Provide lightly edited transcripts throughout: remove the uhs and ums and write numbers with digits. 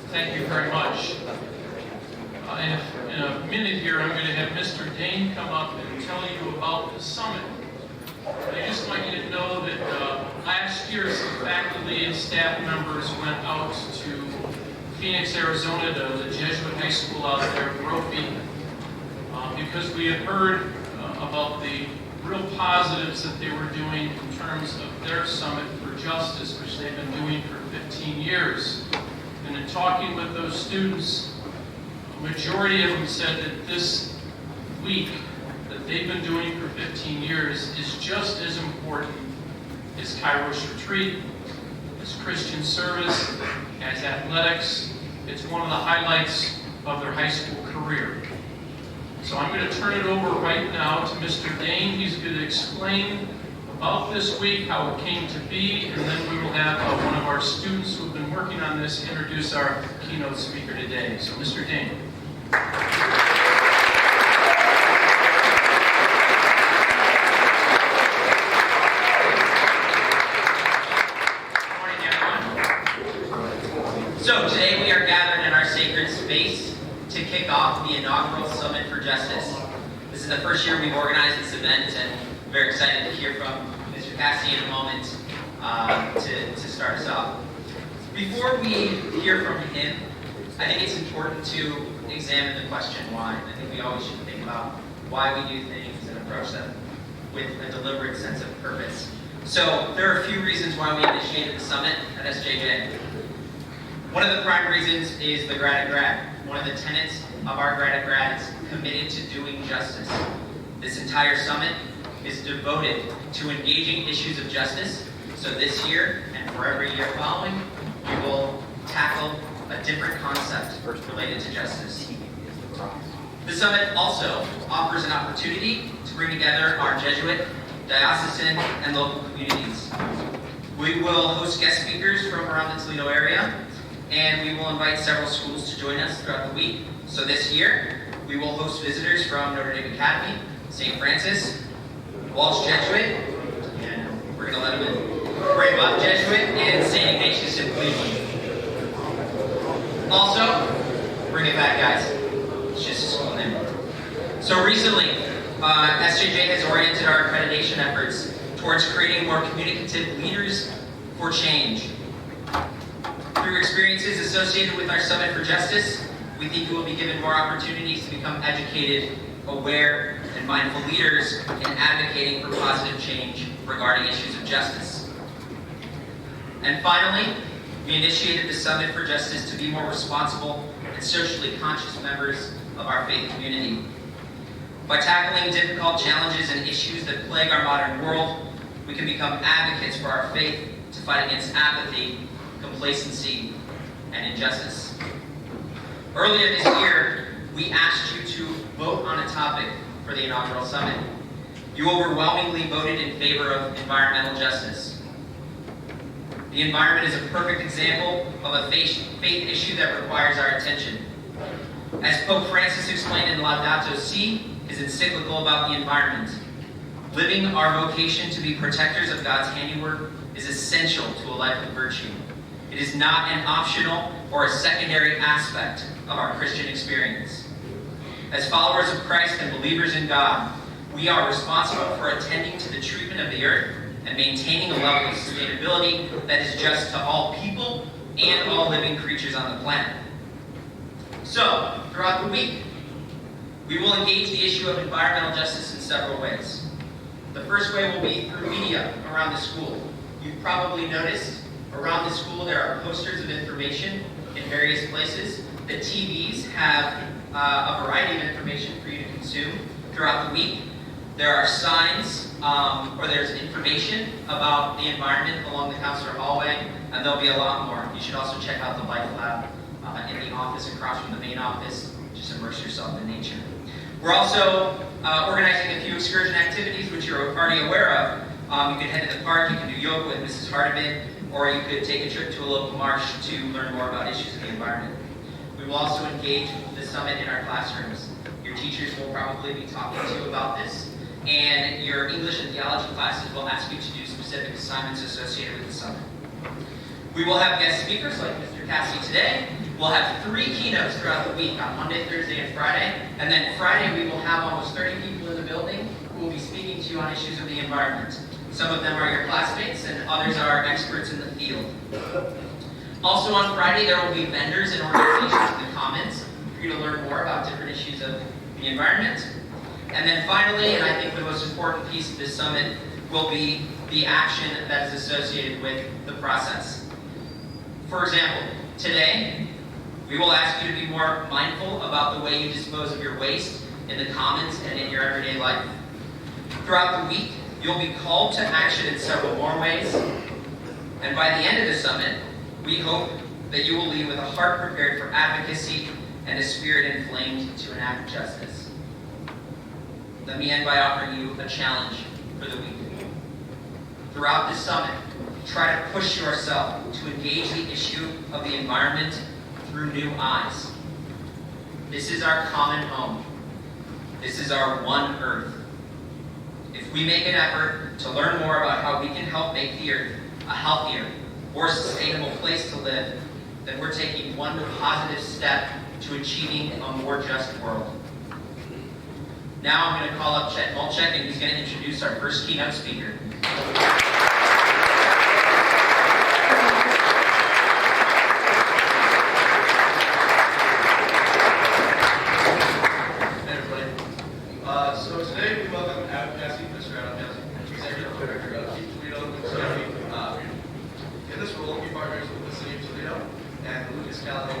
Thank you very much. In a minute here, I'm going to have Mr. Dane come up and tell you about the summit. I just want you to know that last year some faculty and staff members went out to Phoenix, Arizona, to the Jesuit high school out there, Brophy, because we had heard about the real positives that they were doing in terms of their Summit for Justice, which they've been doing for 15 years. And in talking with those students, a majority of them said that this week that they've been doing for 15 years is just as important as Kairos Retreat, as Christian service, as athletics. It's one of the highlights of their high school career. So I'm going to turn it over right now to Mr. Dane. He's going to explain about this week, how it came to be, and then we will have one of our students who have been working on this introduce our keynote speaker today. So Mr. Dane. Good morning, everyone. So today we are gathered in our sacred space to kick off the inaugural Summit for Justice. This is the first year we've organized this event, and I'm very excited to hear from Mr. Cassie in a moment to start us off. Before we hear from him, I think it's important to examine the question why. I think we always should think about why we do things and approach them with a deliberate sense of purpose. So there are a few reasons why we initiated the Summit at SJJ. One of the prime reasons is the Grad at Grad. One of the tenets of our Grad at Grad is committed to doing justice. This entire summit is devoted to engaging issues of justice. So this year, and for every year following, we will tackle a different concept related to justice. The summit also offers an opportunity to bring together our Jesuit, diocesan, and local communities. We will host guest speakers from around the Toledo area, and we will invite several schools to join us throughout the week. So this year, we will host visitors from Notre Dame Academy, St. Francis, Walsh Jesuit, and we're going to let them in, Brave Up Jesuit, and St. Ignatius in Cleveland. Also, bring it back, guys. It's just a school name. So recently, SJJ has oriented our accreditation efforts towards creating more communicative leaders for change. Through experiences associated with our Summit for Justice, we think you will be given more opportunities to become educated, aware, and mindful leaders in advocating for positive change regarding issues of justice. And finally, we initiated the Summit for Justice to be more responsible and socially conscious members of our faith community. By tackling difficult challenges and issues that plague our modern world, we can become advocates for our faith to fight against apathy, complacency, and injustice. Earlier this year, we asked you to vote on a topic for the inaugural summit. You overwhelmingly voted in favor of environmental justice. The environment is a perfect example of a faith issue that requires our attention. As Pope Francis explained in Laudato Si', his encyclical about the environment, living our vocation to be protectors of God's handiwork is essential to a life of virtue. It is not an optional or a secondary aspect of our Christian experience. As followers of Christ and believers in God, we are responsible for attending to the treatment of the earth and maintaining a level of sustainability that is just to all people and all living creatures on the planet. So, throughout the week, we will engage the issue of environmental justice in several ways. The first way will be through media around the school. You've probably noticed around the school there are posters of information in various places. The TVs have a variety of information for you to consume throughout the week. There are signs or there's information about the environment along the counselor hallway, and there'll be a lot more. You should also check out the Life Lab in the office across from the main office. Just immerse yourself in nature. We're also organizing a few excursion activities, which you're already aware of. You could head to the park, you can do yoga with Mrs. Hardiman, or you could take a trip to a local marsh to learn more about issues of the environment. We will also engage the summit in our classrooms. Your teachers will probably be talking to you about this, and your English and theology classes will ask you to do specific assignments associated with the summit. We will have guest speakers like Mr. Cassie today, We'll have 3 keynotes throughout the week on Monday, Thursday, and Friday. And then Friday, we will have almost 30 people in the building who will be speaking to you on issues of the environment. Some of them are your classmates, and others are experts in the field. Also on Friday, there will be vendors and organizations in the Commons for you to learn more about different issues of the environment. And then finally, and I think the most important piece of this summit, will be the action that is associated with the process. For example, today, we will ask you to be more mindful about the way you dispose of your waste in the Commons and in your everyday life. Throughout the week, you'll be called to action in several more ways. And by the end of the summit, we hope that you will leave with a heart prepared for advocacy and a spirit inflamed to enact justice. Let me end by offering you a challenge for the week. Throughout this summit, try to push yourself to engage the issue of the environment through new eyes. This is our common home. This is our one Earth. If we make an effort to learn more about how we can help make the Earth a healthier, more sustainable place to live, then we're taking one positive step to achieving a more just world. Now I'm going to call up Chet Mulchek, and he's going to introduce our first keynote speaker. So today we welcome Adam Cassie, Mr. Adam Cassie, Executive Director of Keep Toledo Lucas County. In this role, he partners with the City of Toledo and the Lucas County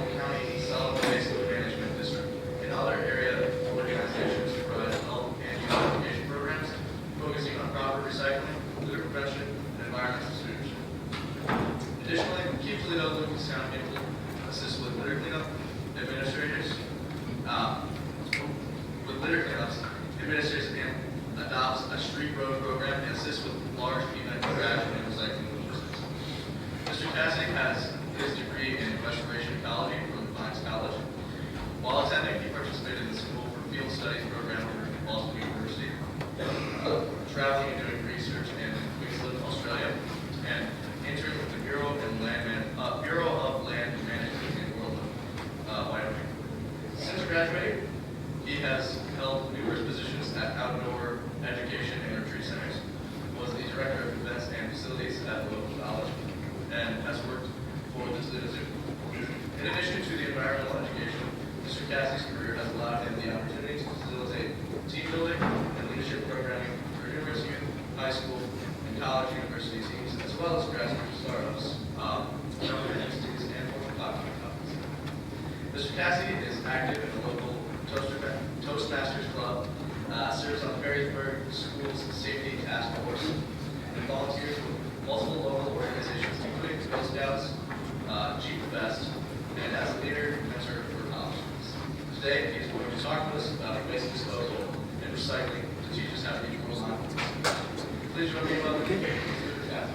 Solid Waste Management District and other area organizations to provide health and youth education programs focusing on proper recycling, litter prevention, and environmental stewardship. Additionally, Keep Toledo Lucas County assists with litter cleanup administrators. With litter cleanups, administrators adopts a street road program and assists with large event trash and recycling logistics. Mr. Cassidy has his degree in restoration ecology from Vines College. While attending, he participated in the School for Field Studies program at Boston University, traveling and doing research in Queensland, Australia, and interned with the Bureau of Land Management in Wyoming. Since graduating, he has held numerous positions at outdoor education and retreat centers, was the director of events and facilities at the local college, and has worked for the Toledo Zoo. In addition to the environmental education, Mr. Cassie's career has allowed him the opportunity to facilitate team building and leadership programming for numerous youth, high school, and college university teams, as well as grassroots startups, government entities, and Fortune 500 companies. Mr. Cassie is active in the local Toastmasters Club, serves on Perrysburg Schools Safety Task Force, and volunteers with multiple local organizations, including Girl Scouts, Jeep the Best, and as a leader and mentor for college students. Today, he is going to talk to us about waste disposal and recycling to teach us how to be more mindful. Please join me in welcoming Mr. Cassie.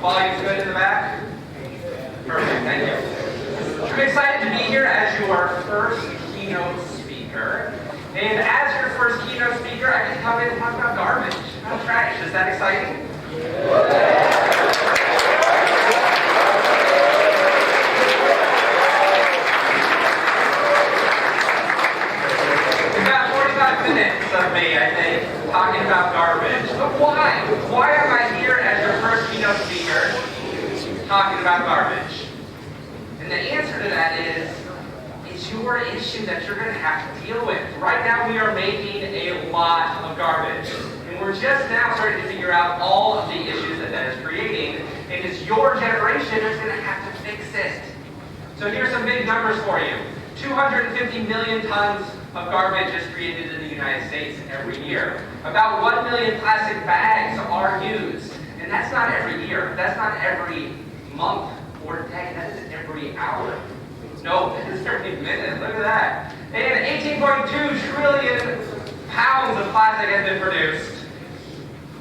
Volume's good in the back? Perfect, thank you. I'm excited to be here as your first keynote speaker. And as your first keynote speaker, I can come in and talk about garbage, about trash. Is that exciting? About 45 minutes of me, I think, talking about garbage. But why? Why am I here as your first keynote speaker talking about garbage? And the answer to that is, it's your issue that you're going to have to deal with. Right now we are making a lot of garbage. And we're just now starting to figure out all of the issues that that is creating. And it's your generation that's going to have to fix it. So here's some big numbers for you. 250 million tons of garbage is created in the United States every year. About 1 million plastic bags are used. And that's not every year. That's not every month or day. That is every hour. No, that is every minute. Look at that. And 18.2 trillion pounds of plastic has been produced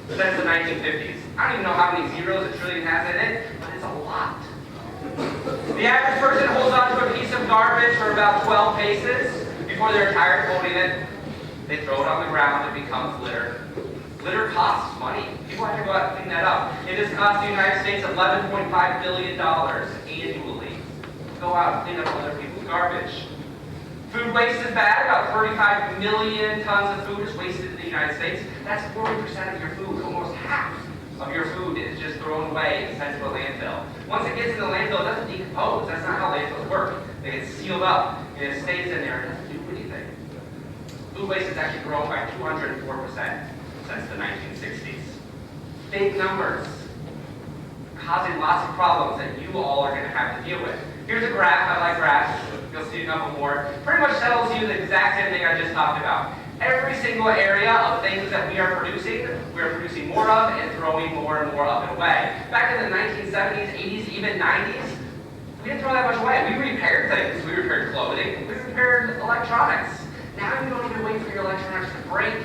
since the 1950s. I don't even know how many zeros a trillion has in it, but it's a lot. The The average person holds on to a piece of garbage for about 12 paces before they're tired of holding it. They throw it on the ground, it becomes litter. Litter costs money. People have to go out and clean that up. It has cost the United States $11.5 billion annually to go out and clean up other people's garbage. Food waste is bad. About 35 million tons of food is wasted in the United States. That's 40% of your food. Almost half of your food is just thrown away and sent to a landfill. Once it gets in the landfill, it doesn't decompose. That's not how landfills work. They get sealed up, and it stays in there and doesn't do anything. Food waste has actually grown by 204% since the 1960s. Big numbers, causing lots of problems that you all are going to have to deal with. Here's a graph. I like graphs. You'll see a couple more. Pretty much tells you the exact same thing I just talked about. Every single area of things that we are producing more of and throwing more and more of and away. Back in the 1970s, 80s, even 90s, we didn't throw that much away. We repaired things. We repaired clothing. We repaired electronics. Now you don't even wait for your electronics to break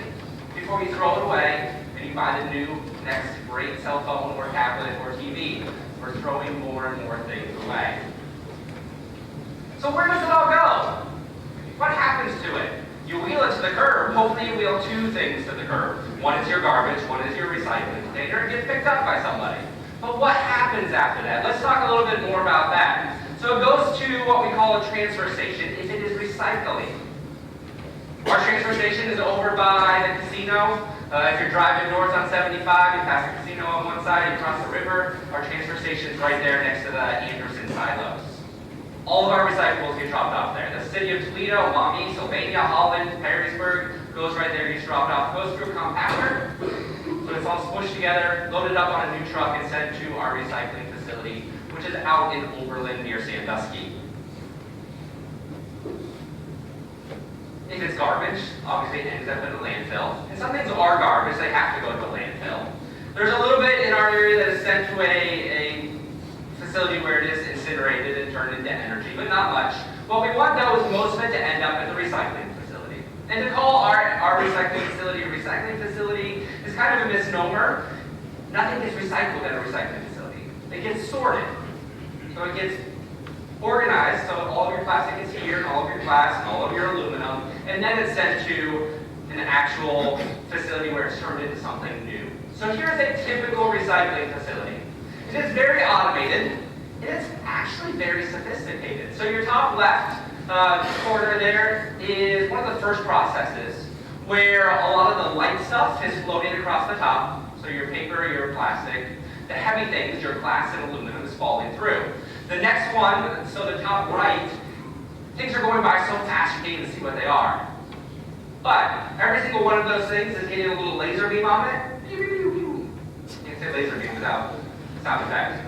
before you throw it away and you buy the new next great cell phone or tablet or TV. We're throwing more and more things away. So where does it all go? What happens to it? You wheel it to the curb. Hopefully you wheel two things to the curb. One is your garbage, one is your recycling container, and gets picked up by somebody. But what happens after that? Let's talk a little bit more about that. So it goes to what we call a transfer station if it is recycling. Our transfer station is over by the casino. If you're driving north on 75, you pass the casino on one side, you cross the river. Our transfer station is right there next to the Anderson silos. All of our recyclables get dropped off there. The city of Toledo, Maumee, Sylvania, Holland, Perrysburg goes right there, gets dropped off. Goes through a compactor, so it's all smushed together, loaded up on a new truck, and sent to our recycling facility, which is out in Oberlin near Sandusky. If it's garbage, obviously it ends up in a landfill. And some things are garbage, they have to go to a landfill. There's a little bit in our area that is sent to a facility where it is incinerated and turned into energy, but not much. What we want though is most of it to end up at the recycling facility. And to call our recycling facility a recycling facility is kind of a misnomer. Nothing gets recycled at a recycling facility. It gets sorted. So it gets organized, so all of your plastic is here, and all of your glass, and all of your aluminum, and then it's sent to an actual facility where it's turned into something new. So here's a typical recycling facility. It is very automated, and it's actually very sophisticated. So your top left corner there is one of the first processes where a lot of the light stuff is floating across the top. So your paper, your plastic, the heavy things, your glass and aluminum is falling through. The next one, so the top right, things are going by so fast you can't even see what they are. But every single one of those things is getting a little laser beam on it. You can say laser beam without sound effect.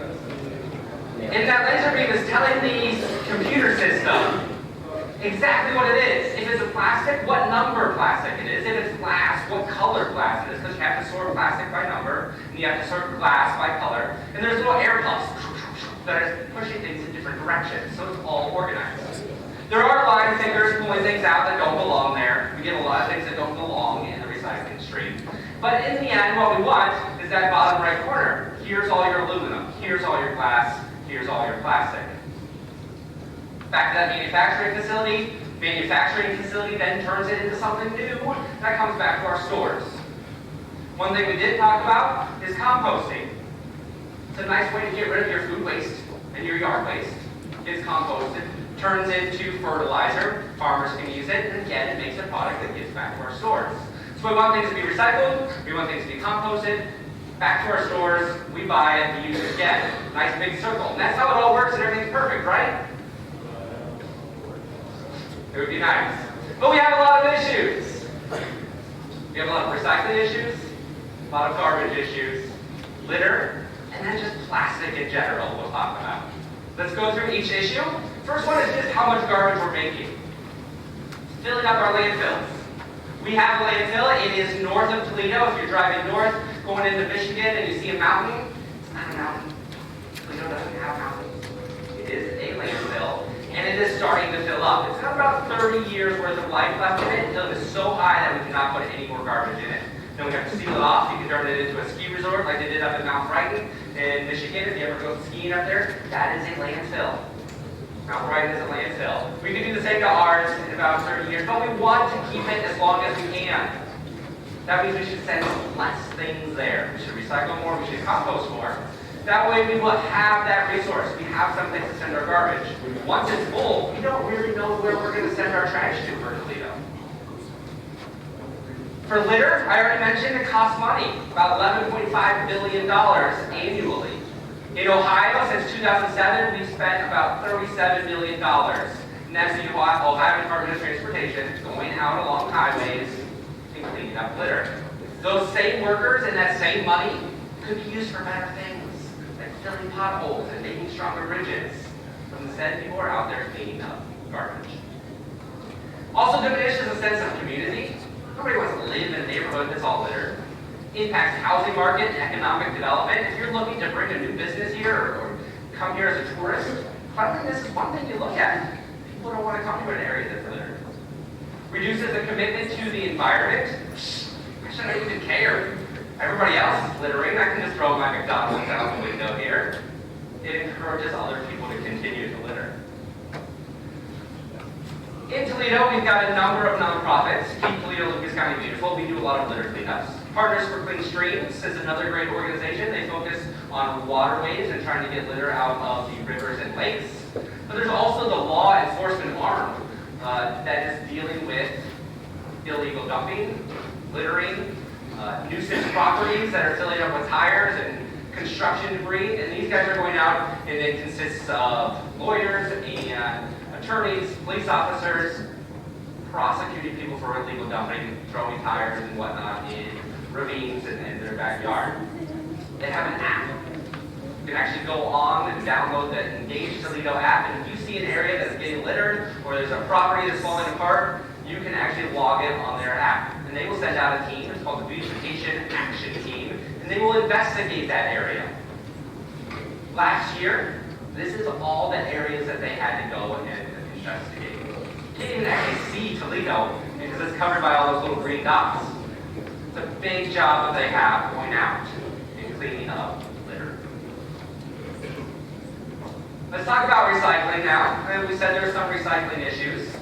And that laser beam is telling the computer system exactly what it is. If it's a plastic, what number plastic it is. If it's glass, what color glass it is, because you have to sort plastic by number, and you have to sort glass by color. And there's little air pumps that are pushing things in different directions, so it's all organized. There are line fingers pulling things out that don't belong there. We get a lot of things that don't belong in the recycling stream. But in the end, what we want is that bottom right corner. Here's all your aluminum, here's all your glass, here's all your plastic. Back to that manufacturing facility. Manufacturing facility then turns it into something new that comes back to our stores. One thing we did talk about is composting. It's a nice way to get rid of your food waste and your yard waste. It's composted, turns into fertilizer, farmers can use it, and again, it makes a product that gets back to our stores. So we want things to be recycled, we want things to be composted, back to our stores, we buy it, we use it again. Nice big circle. And that's how it all works and everything's perfect, right? It would be nice. But we have a lot of issues. We have a lot of recycling issues, a lot of garbage issues, litter, and then just plastic in general we'll talk about. Let's go through each issue. First one is just how much garbage we're making. Filling up our landfills. We have a landfill. It is north of Toledo. If you're driving north, going into Michigan, and you see a mountain, it's not a mountain. Toledo doesn't have mountains. It is a landfill, and it is starting to fill up. It's got about 30 years worth of life left in it until it is so high that we cannot put any more garbage in it. Then we have to seal it off. You can turn it into a ski resort like they did up in Mount Brighton in Michigan. If you ever go skiing up there, that is a landfill. Mount Bright is a landfill. We could do the same to ours in about 30 years, but we want to keep it as long as we can. That means we should send less things there. We should recycle more, we should compost more. That way we will have that resource. We have something to send our garbage. Once it's full, we don't really know where we're going to send our trash to for Toledo. For litter, I already mentioned it costs money, about $11.5 billion annually. In Ohio, since 2007, we've spent about $37 million. And that's the Ohio Department of Transportation going out along highways and cleaning up litter. Those same workers and that same money could be used for better things, like filling potholes and making stronger bridges. But instead, people are out there cleaning up garbage. Also diminishes a sense of community. Nobody wants to live in a neighborhood that's all littered. Impacts the housing market and economic development. If you're looking to bring a new business here or come here as a tourist, cleanliness is one thing you look at. People don't want to come to an area that's littered. Reduces the commitment to the environment. I shouldn't even care. Everybody else is littering. I can just throw my McDonald's out the window here. It encourages other people to continue to litter. In Toledo, we've got a number of nonprofits. Keep Toledo Lucas County Beautiful. We do a lot of litter cleanups. Partners for Clean Streams is another great organization. They focus on waterways and trying to get litter out of the rivers and lakes. But there's also the law enforcement arm that is dealing with illegal dumping, littering, nuisance properties that are filling up with tires and construction debris. And these guys are going out, and it consists of lawyers and attorneys, police officers, prosecuting people for illegal dumping, throwing tires and whatnot in ravines and in their backyard. They have an app. You can actually go on and download the Engage Toledo app, and if you see an area that's getting littered or there's a property that's falling apart, you can actually log it on their app. And they will send out a team, it's called the Beautification Action Team, and they will investigate that area. Last year, this is all the areas that they had to go and investigate. You can't even actually see Toledo because it's covered by all those little green dots. It's a big job that they have going out and cleaning up litter. Let's talk about recycling now. We said there's some recycling issues.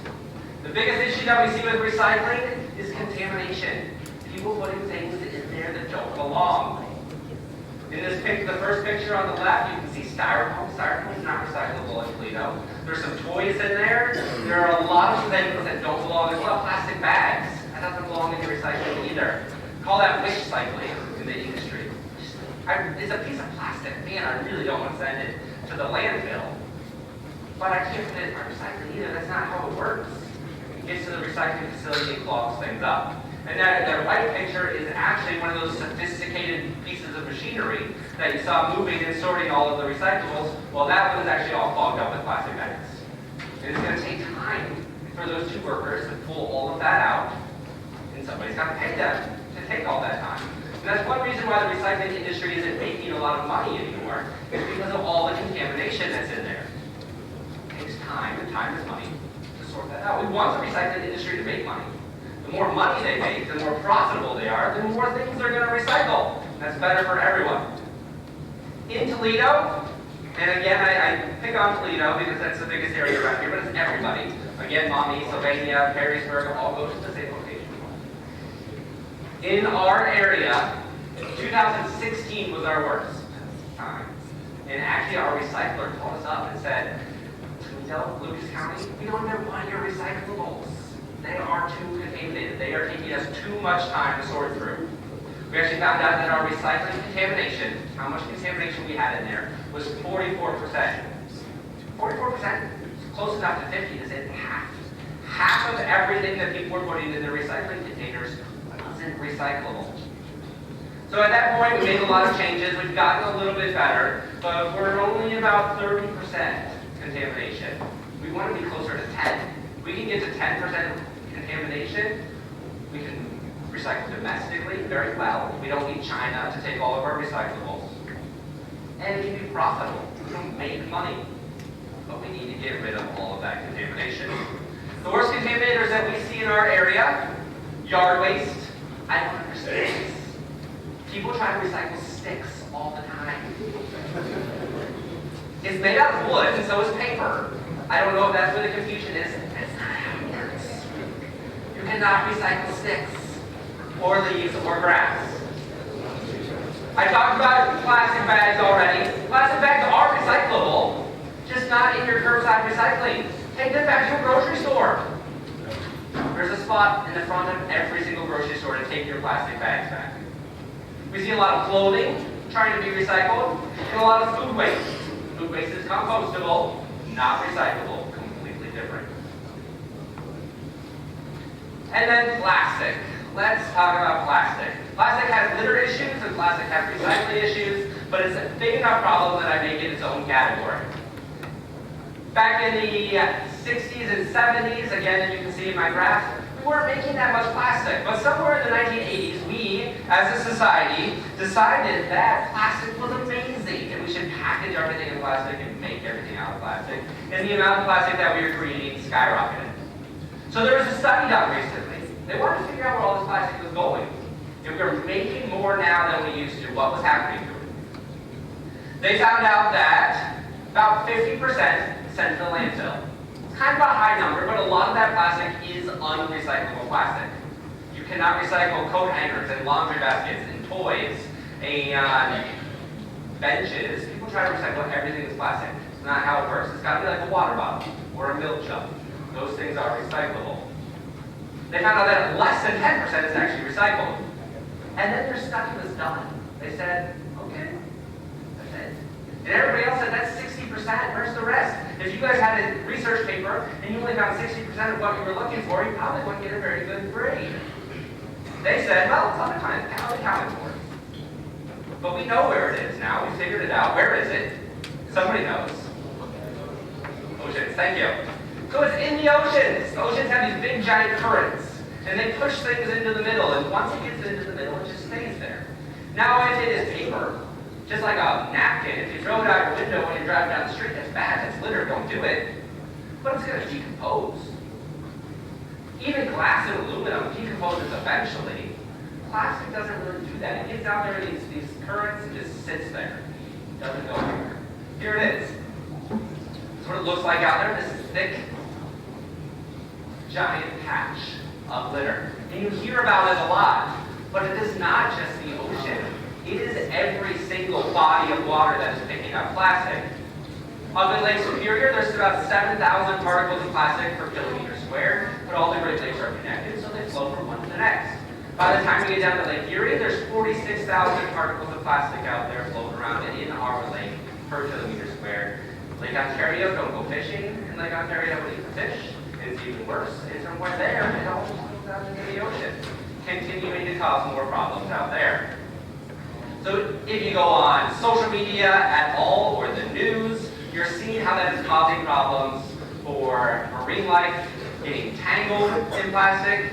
The biggest issue that we see with recycling is contamination. People putting things in there that don't belong. In this picture, the first picture on the left, you can see styrofoam. Styrofoam is not recyclable in Toledo. There's some toys in there. There are a lot of things that don't belong. There's a lot of plastic bags. That doesn't belong in the recycling either. Call that wish cycling in the industry. It's a piece of plastic. Man, I really don't want to send it to the landfill. But I can't put it in my recycling either. That's not how it works. It gets to the recycling facility and clogs things up. And that white picture is actually one of those sophisticated pieces of machinery that you saw moving and sorting all of the recyclables. Well, that one is actually all clogged up with plastic bags. And it's going to take time for those two workers to pull all of that out, and somebody's got to pay them to take all that time. And that's one reason why the recycling industry isn't making a lot of money anymore, is because of all the contamination that's in there. It takes time, and time is money, to sort that out. We want the recycling industry to make money. The more money they make, the more profitable they are, the more things they're going to recycle. That's better for everyone. In Toledo, and again, I pick on Toledo because that's the biggest area around here, but it's everybody. Again, Maumee, Sylvania, Perrysburg all go to the same location. In our area, 2016 was our worst time. And actually, our recycler called us up and said, Toledo, Lucas County, we don't even want your recyclables. They are too contaminated. They are taking us too much time to sort through. We actually found out that our recycling contamination, how much contamination we had in there, was 44%. 44%? It's close enough to 50 to say half. Half of everything that people were putting in the recycling containers wasn't recyclable. So at that point, we made a lot of changes. We've gotten a little bit better, but we're only about 30% contamination. We want to be closer to 10. We can get to 10% contamination. We can recycle domestically very well. We don't need China to take all of our recyclables. And it can be profitable. We don't make money. But we need to get rid of all of that contamination. The worst contaminators that we see in our area, yard waste. I don't understand this. People try to recycle sticks all the time. It's made out of wood, and so is paper. I I don't know if that's where the confusion is. That's not how it works. You cannot recycle sticks, or leaves, or grass. I talked about plastic bags already. Plastic bags are recyclable, just not in your curbside recycling. Take them back to a grocery store. There's a spot in the front of every single grocery store to take your plastic bags back. We see a lot of clothing trying to be recycled, and a lot of food waste. Food waste is compostable, not recyclable, completely different. And then plastic. Let's talk about plastic. Plastic has litter issues and plastic has recycling issues, but it's a big enough problem that I make it its own category. Back in the 60s and 70s, again, you can see in my graph, we weren't making that much plastic. But somewhere in the 1980s, we, as a society, decided that plastic was amazing and we should package everything in plastic and make everything out of plastic. And the amount of plastic that we were creating skyrocketed. So there was a study done recently. They wanted to figure out where all this plastic was going. If we were making more now than we used to, what was happening to it? They found out that about 50% sent to the landfill. It's kind of a high number, but a lot of that plastic is unrecyclable plastic. You cannot recycle coat hangers and laundry baskets and toys and benches. People try to recycle everything that's plastic. It's not how it works. It's got to be like a water bottle or a milk jug. Those things are recyclable. They found out that less than 10% is actually recycled. And then their study was done. They said, okay, that's it. And everybody else said, that's 60%, where's the rest? If you guys had a research paper and you only found 60% of what you were looking for, you probably wouldn't get a very good grade. They said, well, it's unaccounted for. But we know where it is now. We figured it out. Where is it? Somebody knows. Oceans, thank you. So it's in the oceans. The oceans have these big giant currents, and they push things into the middle, and once it gets into the middle, it just stays there. Now if it is paper, just like a napkin, if you throw it out your window when you're driving down the street, that's bad, that's litter, don't do it. But it's going to decompose. Even glass and aluminum decomposes eventually. Plastic doesn't really do that. It gets out there in these currents and just sits there. It doesn't go anywhere. Here it is. This is what it looks like out there. This is thick, giant patch of litter. And you hear about it a lot, but it is not just the ocean. It is every single body of water that is picking up plastic. Up in Lake Superior, there's about 7,000 particles of plastic per kilometer square, but all the Great Lakes are connected, so they flow from one to the next. By the time we get down to Lake Erie, there's 46,000 particles of plastic out there floating around in our lake per kilometer square. Lake Ontario, don't go fishing in Lake Ontario, but eat the fish. It's even worse. It's from where there, it all goes out into the ocean, continuing to cause more problems out there. So if you go on social media at all or the news, you're seeing how that is causing problems for marine life, getting tangled in plastic,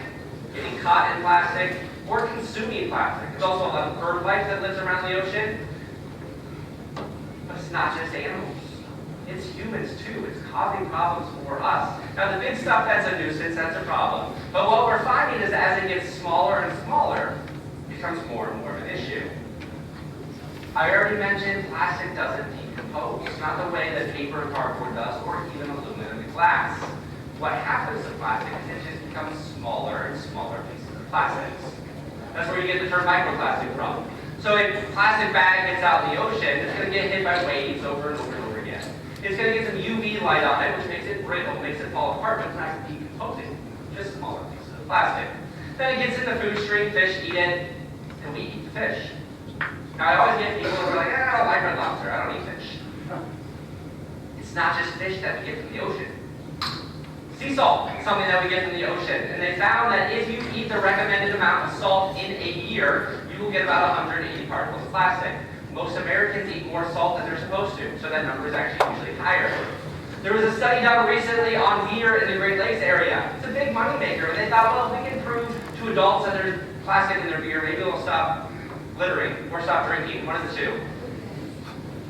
getting caught in plastic, or consuming plastic. There's also a lot of bird life that lives around the ocean. But it's not just animals. It's humans too. It's causing problems for us. Now the big stuff, that's a nuisance, that's a problem. But what we're finding is as it gets smaller and smaller, it becomes more and more of an issue. I already mentioned plastic doesn't decompose. It's not the way that paper and cardboard does, or even aluminum and glass. What happens to plastic is it just becomes smaller and smaller pieces of plastics. That's where you get the term microplastic from. So a plastic bag gets out in the ocean, it's going to get hit by waves over and over and over again. It's going to get some UV light on it, which makes it brittle, makes it fall apart, but it's not decomposing. Just smaller pieces of plastic. Then it gets in the food stream, fish eat it, and we eat the fish. Now I always get people who are like, I don't like red lobster, I don't eat fish. It's not just fish that we get from the ocean. Sea salt is something that we get from the ocean. And they found that if you eat the recommended amount of salt in a year, you will get about 180 particles of plastic. Most Americans eat more salt than they're supposed to, so that number is actually usually higher. There was a study done recently on beer in the Great Lakes area. It's a big money maker, and they thought, well, if we can prove to adults that there's plastic in their beer, maybe they'll stop littering or stop drinking, one of the two.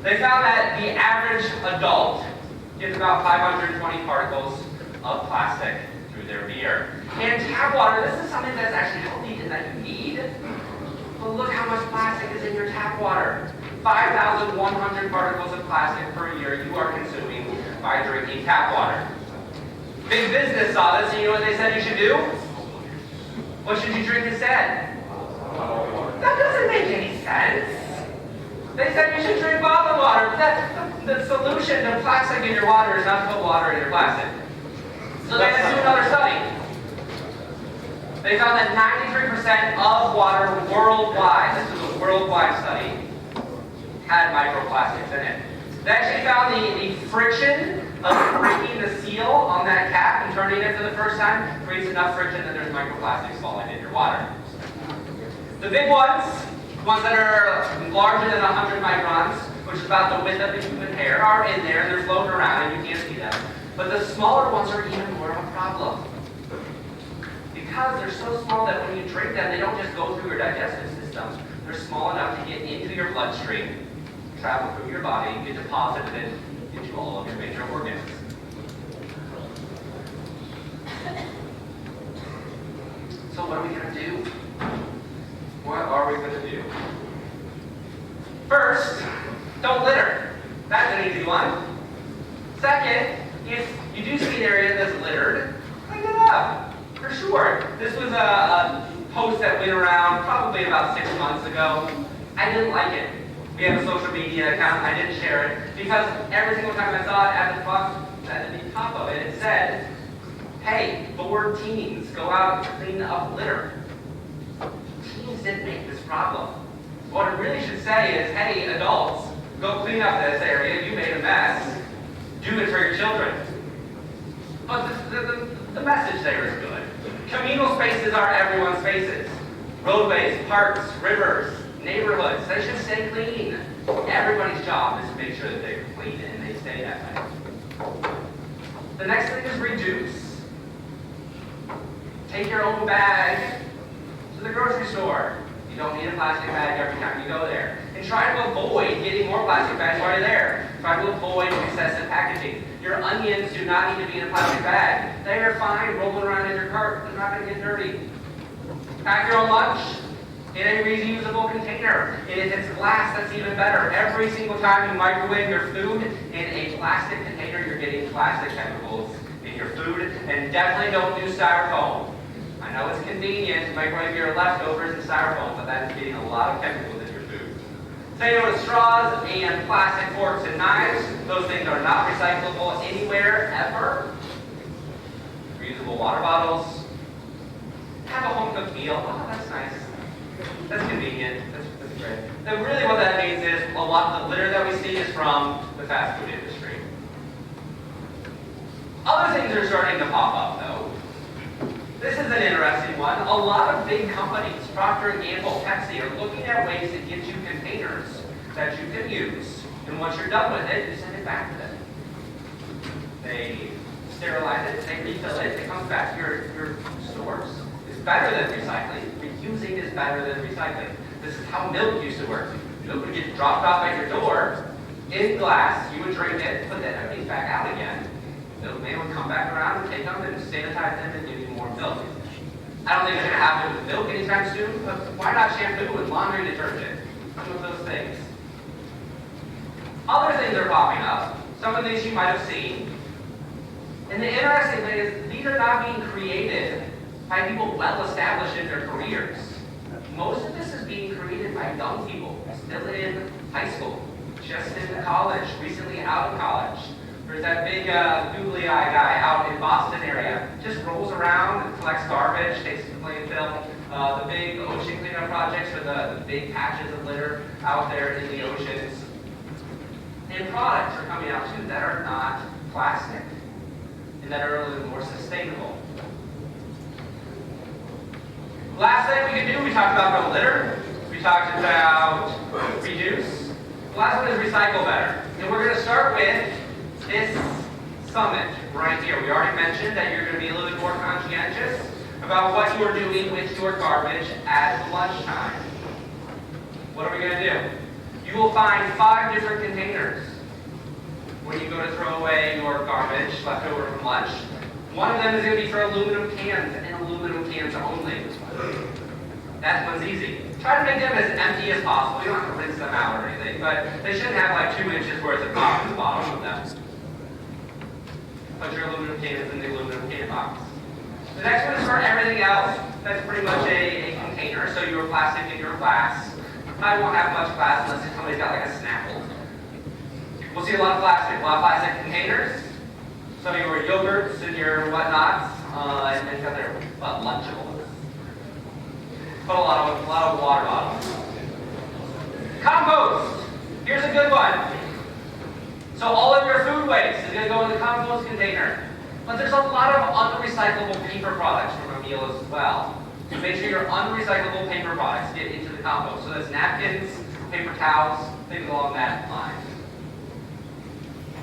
They found that the average adult gets about 520 particles of plastic through their beer. And tap water, this is something that's actually healthy and that you need. But look how much plastic is in your tap water. 5,100 particles of plastic per year you are consuming by drinking tap water. Big business saw this, and you know what they said you should do? What should you drink instead? That doesn't make any sense. They said you should drink bottled water. The solution to plastic in your water is not to put water in your plastic. So they had to do another study. They found that 93% of water worldwide, this was a worldwide study, had microplastics in it. They actually found the friction of breaking the seal on that cap and turning it for the first time creates enough friction that there's microplastics falling in your water. The big ones that are larger than 100 microns, which is about the width of a human hair, are in there and they're floating around and you can't see them. But the smaller ones are even more of a problem. Because they're so small that when you drink them, they don't just go through your digestive system. They're small enough to get into your bloodstream, travel through your body, get deposited into all of your major organs. So what are we going to do? What are we going to do? First, don't litter. That's an easy one. Second, if you do see an area that's littered, clean it up. For sure. This was a post that went around probably about 6 months ago. I didn't like it. We have a social media account. I didn't share it because every single time I saw it at the top of it, it said, hey, bored teens, go out and clean up litter. Teens didn't make this problem. What it really should say is, hey, adults, go clean up this area. You made a mess. Do it for your children. But the message there is good. Communal spaces are everyone's spaces. Roadways, parks, rivers, neighborhoods, they should stay clean. Everybody's job is to make sure that they're clean and they stay that way. The next thing is reduce. Take your own bag to the grocery store. You don't need a plastic bag every time you go there. And try to avoid getting more plastic bags while you're there. Try to avoid excessive packaging. Your onions do not need to be in a plastic bag. They are fine rolling around in your cart. They're not going to get dirty. Pack your own lunch in a reusable container. And if it's glass, that's even better. Every single time you microwave your food in a plastic container, you're getting plastic chemicals in your food. And definitely don't do styrofoam. I know it's convenient to microwave your leftovers in styrofoam, but that is getting a lot of chemicals in your food. Say no to straws and plastic forks and knives. Those things are not recyclable anywhere, ever. Reusable water bottles. Have a home-cooked meal. Oh, that's nice. That's convenient. That's great. And really what that means is a lot of the litter that we see is from the fast food industry. Other things are starting to pop up, though. This is an interesting one. A lot of big companies, Procter & Gamble, Pepsi, are looking at ways to get you containers that you can use. And once you're done with it, you send it back to them. They sterilize it, they refill it, it comes back to your stores. It's better than recycling. Reusing is better than recycling. This is how milk used to work. Milk would get dropped off at your door in glass. You would drink it, put the empties back out again. The milkman would come back around and take them and sanitize them and give you more milk. I don't think it's going to happen with milk anytime soon, but why not shampoo and laundry detergent? Some of those things. Other things are popping up. Some of these you might have seen. And the interesting thing is, these are not being created by people well established in their careers. Most of this is being created by young people, still in high school, just in college, recently out of college. There's that big googly eye guy out in Boston area, just rolls around and collects garbage, takes it to landfill. The big ocean cleanup projects for the big patches of litter out there in the oceans. And products are coming out too that are not plastic and that are a little more sustainable. Last thing we can do, we talked about no litter. We talked about reduce. The last one is recycle better. And we're going to start with this summit right here. We already mentioned that you're going to be a little bit more conscientious about what you're doing with your garbage at lunchtime. What are we going to do? You will find 5 different containers when you go to throw away your garbage left over from lunch. One of them is going to be for aluminum cans and aluminum cans only. That one's easy. Try to make them as empty as possible. You don't have to rinse them out or anything, but they shouldn't have like 2 inches worth of pop in the bottom of them. put your aluminum cans in the aluminum can box. The next one is for everything else. That's pretty much a container. So your plastic and your glass. I won't have much glass unless somebody's got like a Snapple. We'll see a lot of plastic containers. So your yogurts and your whatnots, and then got their Lunchables. Put a lot of water bottles. Compost. Here's a good one. So all of your food waste is going to go in the compost container. But there's a lot of unrecyclable paper products from a meal as well. So make sure your unrecyclable paper products get into the compost. So that's napkins, paper towels, things along that line.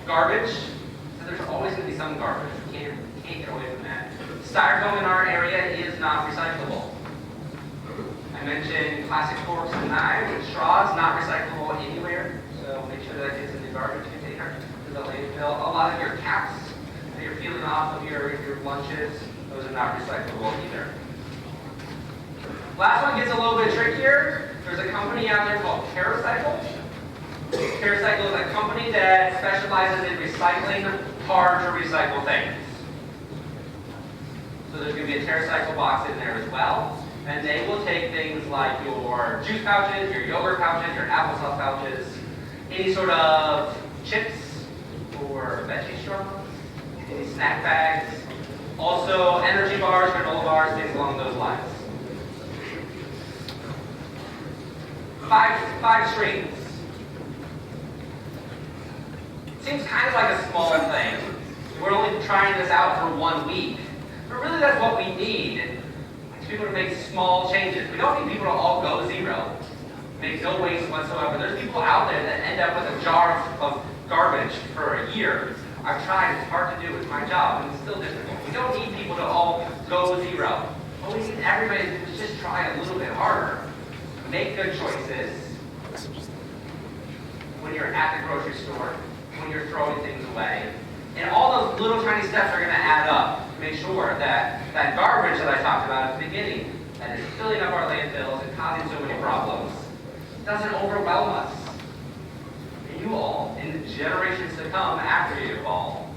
Garbage. So there's always going to be some garbage. You can't get away from that. Styrofoam in our area is not recyclable. I mentioned plastic forks and knives and straws, not recyclable anywhere. So make sure that gets in the garbage container. To the landfill. A lot of your caps that you're peeling off of your lunches, those are not recyclable either. Last one gets a little bit trickier. There's a company out there called TerraCycle. TerraCycle is a company that specializes in recycling hard-to-recycle things. So there's going to be a TerraCycle box in there as well. And they will take things like your juice pouches, your yogurt pouches, your applesauce pouches, any sort of chips or veggie straws, any snack bags, also energy bars, granola bars, things along those lines. Five streams. Seems kind of like a small thing. We're only trying this out for 1 week. But really that's what we need. Is people to make small changes. We don't need people to all go zero. Make no waste whatsoever. There's people out there that end up with a jar of garbage for a year. I've tried, it's hard to do, it's my job, and it's still difficult. We don't need people to all go zero. But we need everybody to just try a little bit harder. Make good choices when you're at the grocery store, when you're throwing things away. And all those little tiny steps are going to add up to make sure that that garbage that I talked about at the beginning, that is filling up our landfills and causing so many problems, doesn't overwhelm us. And you all, in the generations to come after you all,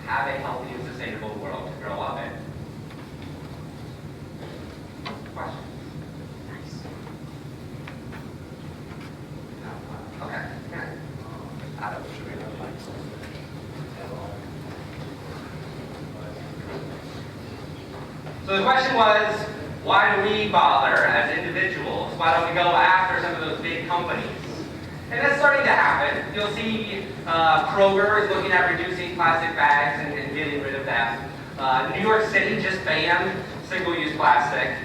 have a healthy and sustainable world to grow up in. Questions? Okay. Adam, should we have mics? So the question was, why do we bother as individuals? Why don't we go after some of those big companies? And that's starting to happen. You'll see Kroger is looking at reducing plastic bags and getting rid of them. New York City just banned single-use plastic.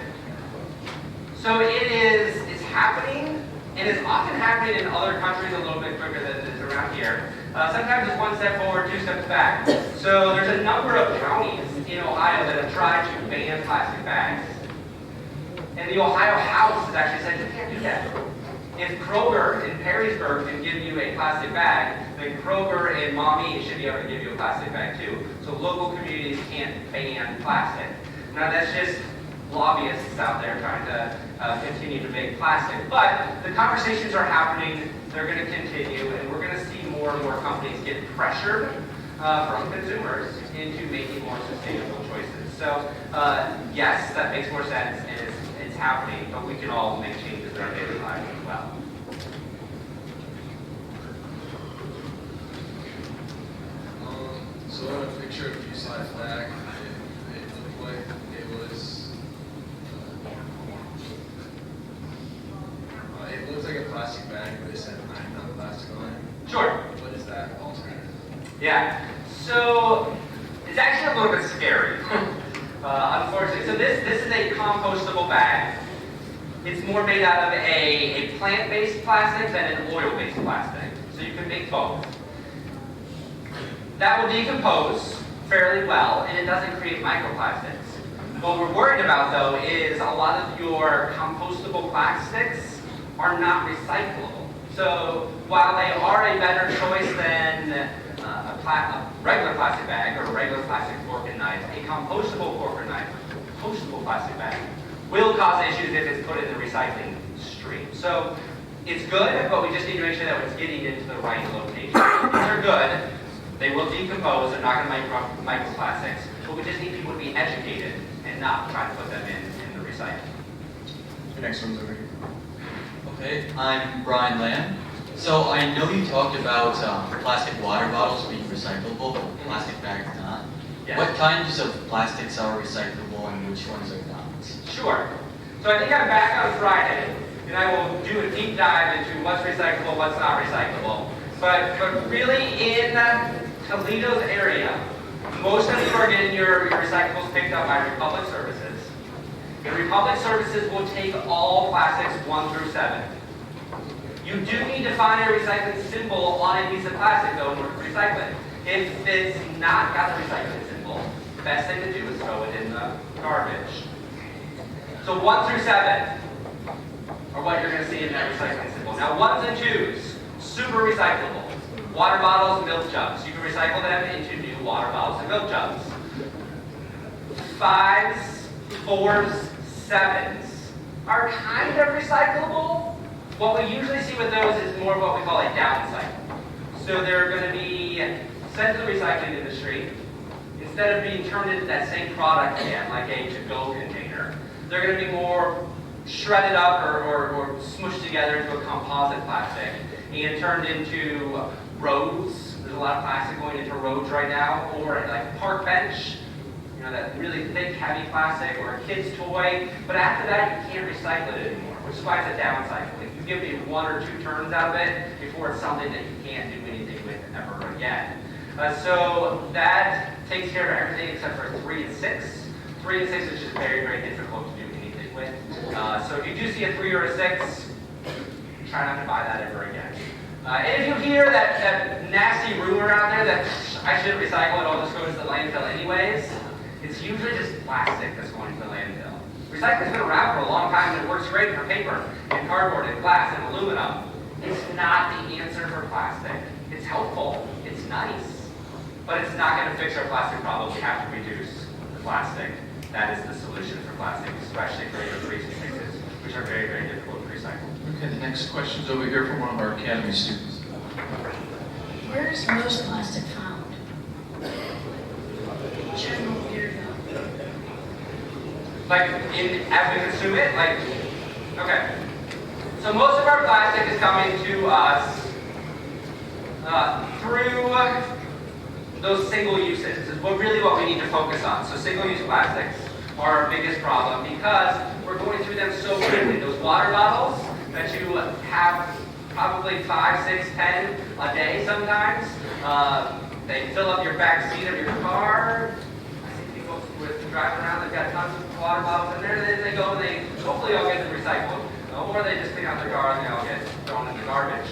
So it's happening. And it's often happening in other countries a little bit quicker than it is around here. Sometimes it's 1 step forward, 2 steps back. So there's a number of counties in Ohio that have tried to ban plastic bags. And the Ohio House has actually said, you can't do that. If Kroger in Perrysburg can give you a plastic bag, then Kroger in Maumee should be able to give you a plastic bag too. So local communities can't ban plastic. Now that's just lobbyists out there trying to continue to make plastic. But the conversations are happening, they're going to continue, and we're going to see more and more companies get pressured from consumers into making more sustainable choices. So yes, that makes more sense, and it's happening, but we can all make changes in our daily lives as well. So I want to picture a few slides back. It looked like it was. It looks like a plastic bag, but it said non-plastic on it. Sure. What is that alternative? Yeah. So it's actually a little bit scary, unfortunately. So this is a compostable bag. It's more made out of a plant-based plastic than an oil-based plastic. So you can make both. That will decompose fairly well, and it doesn't create microplastics. What we're worried about, though, is a lot of your compostable plastics are not recyclable. So while they are a better choice than a regular plastic bag or a regular plastic fork and knife, a compostable fork or knife, compostable plastic bag, will cause issues if it's put in the recycling stream. So it's good, but we just need to make sure that it's getting into the right location. These are good, They will decompose, they're not going to make microplastics, but we just need people to be educated and not try to put them in the recycling. The next one's over here. Okay, I'm Brian Lamb. So I know you talked about plastic water bottles being recyclable, but plastic bags not. Yes. What kinds of plastics are recyclable and which ones are not? Sure. So I think I'm back on Friday, and I will do a deep dive into what's recyclable, what's not recyclable. But really in Toledo's area, most of you are getting your recyclables picked up by Republic Services. And Republic Services will take all plastics 1 through 7. You do need to find a recycling symbol on a piece of plastic though in order to recycle it. If it's not got the recycling symbol, the best thing to do is throw it in the garbage. So 1 through 7 are what you're going to see in that recycling symbol. Now 1s and 2s, super recyclable. Water bottles, milk jugs. You can recycle them into new water bottles and milk jugs. 5s, 4s, 7s are kind of recyclable. What we usually see with those is more of what we call a downcycle. So they're going to be sent to the recycling industry. Instead of being turned into that same product again, like a to-go container, they're going to be more shredded up or smushed together into a composite plastic and turned into roads. There's a lot of plastic going into roads right now, or like a park bench, you know, that really thick, heavy plastic, or a kid's toy. But after that, you can't recycle it anymore, which is why it's a downcycle. You give me 1 or 2 turns out of it before it's something that you can't do anything with ever again. So that takes care of everything except for 3 and 6. 3 and 6 is just very, very difficult to do anything with. So if you do see a 3 or a 6, try not to buy that ever again. And if you hear that nasty rumor out there that I shouldn't recycle it, I'll just go to the landfill anyways, it's usually just plastic that's going to the landfill. Recycling's been around for a long time and it works great for paper and cardboard and glass and aluminum. It's not the answer for plastic. It's helpful, it's nice, but it's not going to fix our plastic problem. We have to reduce the plastic. That is the solution for plastic, especially for your 3s and 6s, which are very, very difficult to recycle. Okay, the next question's over here from one of our academy students. Where is most plastic found? General area. Like as we consume it, okay. So most of our plastic is coming to us through those single uses. Is what we need to focus on. So single-use plastics are our biggest problem because we're going through them so quickly. Those water bottles that you have probably 5, 6, 10 a day sometimes. They fill up your back seat of your car. I see people driving around, they've got tons of water bottles in there, and then they go and they hopefully all get them recycled. Or they just clean out their car and they all get thrown in the garbage.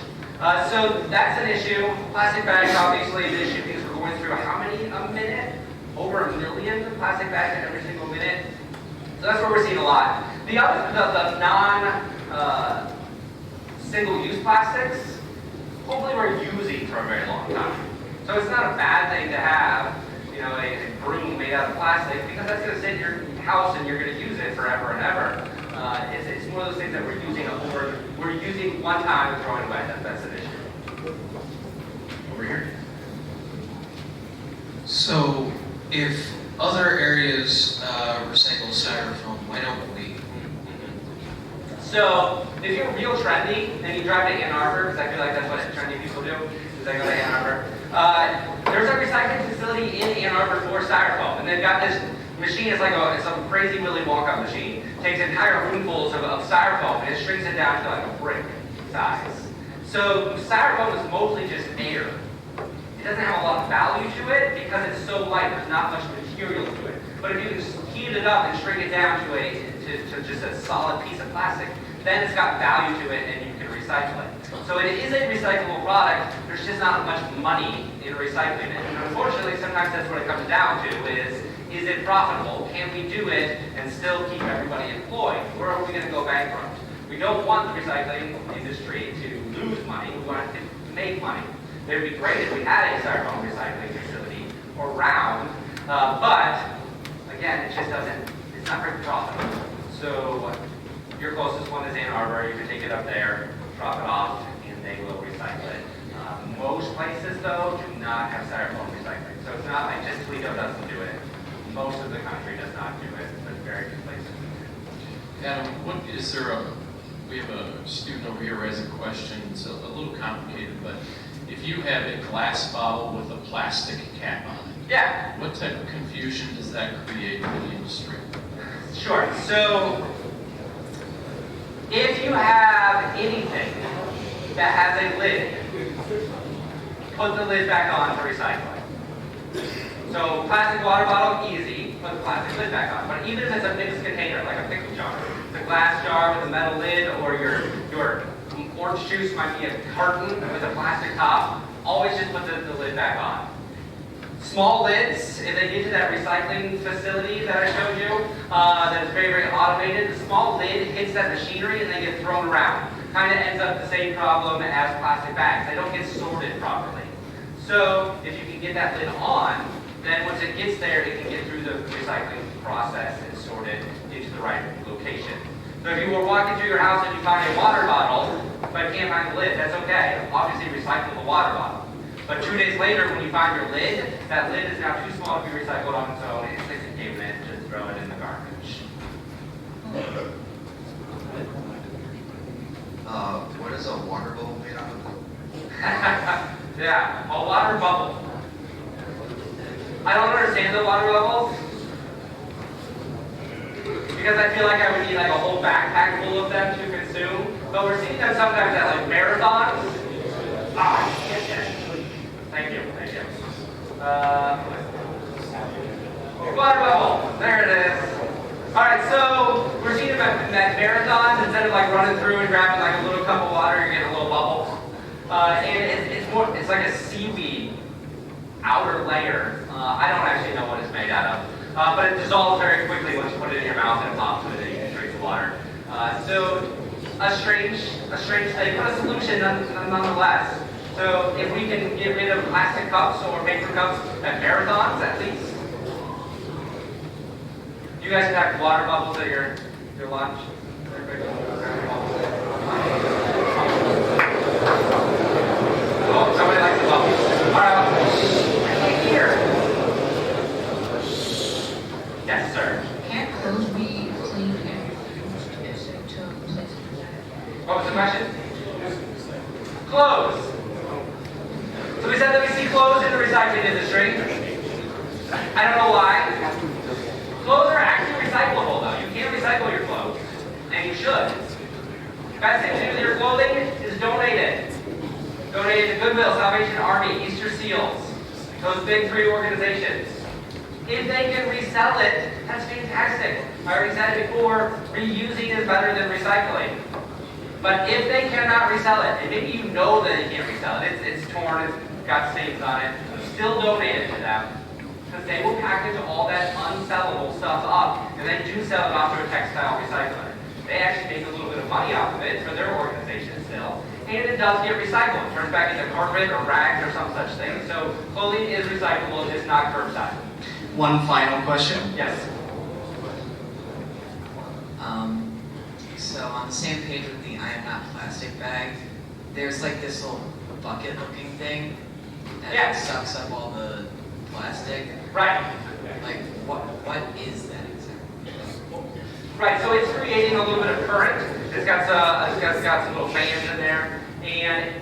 So that's an issue. Plastic bags obviously an issue because we're going through how many a minute? Over 1 million plastic bags every single minute. So that's where we're seeing a lot. The other, the non single-use plastics, hopefully we're using for a very long time. So it's not a bad thing to have, you know, a broom made out of plastic because that's going to sit in your house and you're going to use it forever and ever. It's one of those things that we're using one time and throwing away. That's an issue. Over here. So, if other areas recycle styrofoam, why don't we? So, if you're real trendy and you drive to Ann Arbor, because I feel like that's what trendy people do, is they go to Ann Arbor. There's a recycling facility in Ann Arbor for styrofoam, and they've got this machine. It's like some crazy Willy Wonka machine. Takes entire roomfuls of styrofoam and it shrinks it down to like a brick size. So styrofoam is mostly just air. It doesn't have a lot of value to it because it's so light. There's not much material to it. But if you can heat it up and shrink it down to just a solid piece of plastic, then it's got value to it and you can recycle it. So it is a recyclable product. There's just not much money in recycling it. And unfortunately, sometimes that's what it comes down to is it profitable? Can we do it and still keep everybody employed? Or are we going to go bankrupt? We don't want the recycling industry to lose money. We want it to make money. It would be great if we had a styrofoam recycling facility around, but again, it just doesn't, it's not very profitable. So your closest one is Ann Arbor. You can take it up there, drop it off, and they will recycle it. Most places, though, do not have styrofoam recycling. So it's not like just Toledo doesn't do it. Most of the country does not do it, but very few places do. Adam, what is there we have a student over here who has a question. It's a little complicated, but if you have a glass bottle with a plastic cap on it, Yeah. what type of confusion does that create for the industry? Sure. So if you have anything that has a lid, put the lid back on to recycle it. So plastic water bottle, easy, put the plastic lid back on. But even if it's a mixed container, like a pickle jar, it's a glass jar with a metal lid, or your orange juice might be a carton with a plastic top, always just put the lid back on. Small lids, if they get to that recycling facility that I showed you, that is very, very automated, the small lid hits that machinery and they get thrown around. Kind of ends up the same problem as plastic bags. They don't get sorted properly. So if you can get that lid on, then once it gets there, it can get through the recycling process and sort it into the right location. So if you were walking through your house and you found a water bottle, but can't find the lid, that's okay. Obviously recycle the water bottle. But 2 days later, when you find your lid, that lid is now too small to be recycled on its own. It's a contaminant, just throw it in the garbage. What is a water bubble made out of? Yeah, a water bubble. I don't understand the water bubbles. Because I feel like I would need like a whole backpack full of them to consume. But we're seeing them sometimes at like marathons. Yes. Thank you. Water bubble. There it is. Alright, so we're seeing them at marathons. Instead of like running through and grabbing like a little cup of water, you're getting a little bubble. And it's like a seaweed outer layer. I don't actually know what it's made out of. But it dissolves very quickly once you put it in your mouth and it pops with it and you can drink the water. So a strange thing, but a solution nonetheless. So if we can get rid of plastic cups or paper cups at marathons at least. You guys have water bubbles at your lunch? Oh, somebody likes the bubbles. All right, here. Yes, sir. Can't clothes be cleaned and used to place What was the question? Clothes. So we said that we see clothes in the recycling industry. I don't know why. Clothes are actually recyclable though. You can recycle your clothes. And you should. Best thing to do with your clothing is donate it. Donate it to Goodwill, Salvation Army, Easter Seals. Those big 3 organizations. If they can resell it, that's fantastic. I already said it before, reusing is better than recycling. But if they cannot resell it, and maybe you know that they can't resell it, it's torn, it's got stains on it, still donate it to them. Because they will package all that unsellable stuff up, and they do sell it off to a textile recycler. They actually make a little bit of money off of it for their organization still. And it does get recycled. It turns back into carpet or rags or some such thing. So clothing is recyclable, just not curbside. One final question. Yes. So on the same page with the I am not plastic bag, there's like this little bucket looking thing that sucks up all the plastic. Right. Like what is that exactly? Right, so it's creating a little bit of current. It's got some little fans in there. And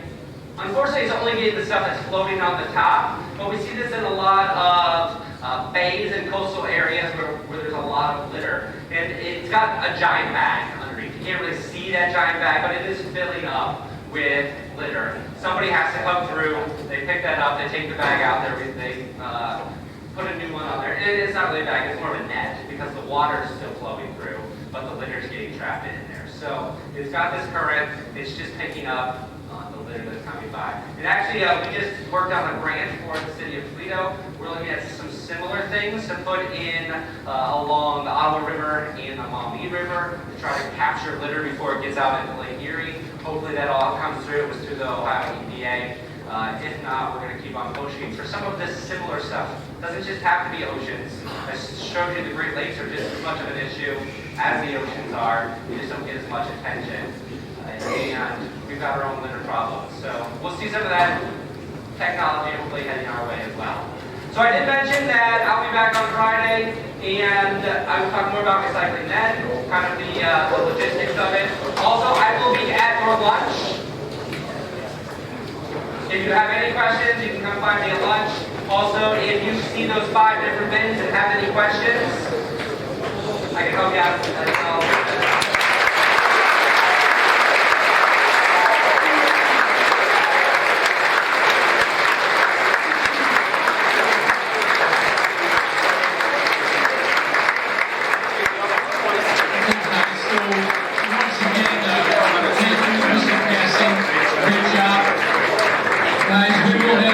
unfortunately, it's only getting the stuff that's floating on the top. But we see this in a lot of bays and coastal areas where there's a lot of litter. And it's got a giant bag underneath. You can't really see that giant bag, but it is filling up with litter. Somebody has to come through, they pick that up, they take the bag out there, they put a new one on there. And it's not really a bag, it's more of a net because the water is still flowing through, but the litter is getting trapped in there. So it's got this current, it's just picking up the litter that's coming by. And actually, we just worked on a grant for the city of Toledo. We're looking at some similar things to put in along the Ottawa River and the Maumee River to try to capture litter before it gets out into Lake Erie. Hopefully that all comes through. It was through the Ohio EPA. If not, we're going to keep on pushing for some of this similar stuff. It doesn't just have to be oceans. I showed you the Great Lakes are just as much of an issue as the oceans are. We just don't get as much attention. And we've got our own litter problems. So we'll see some of that technology hopefully heading our way as well. So I did mention that I'll be back on Friday, and I will talk more about recycling then, kind of the logistics of it. Also, I will be at your lunch. If you have any questions, you can come find me at lunch. Also, if you see those 5 different bins and have any questions, I can help you out as well.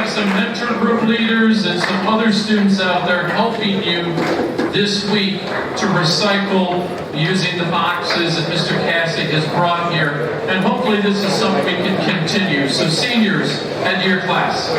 Some mentor group leaders and some other students out there helping you this week to recycle using the boxes that Mr. Cassick has brought here. And hopefully this is something we can continue. So seniors, head to your class.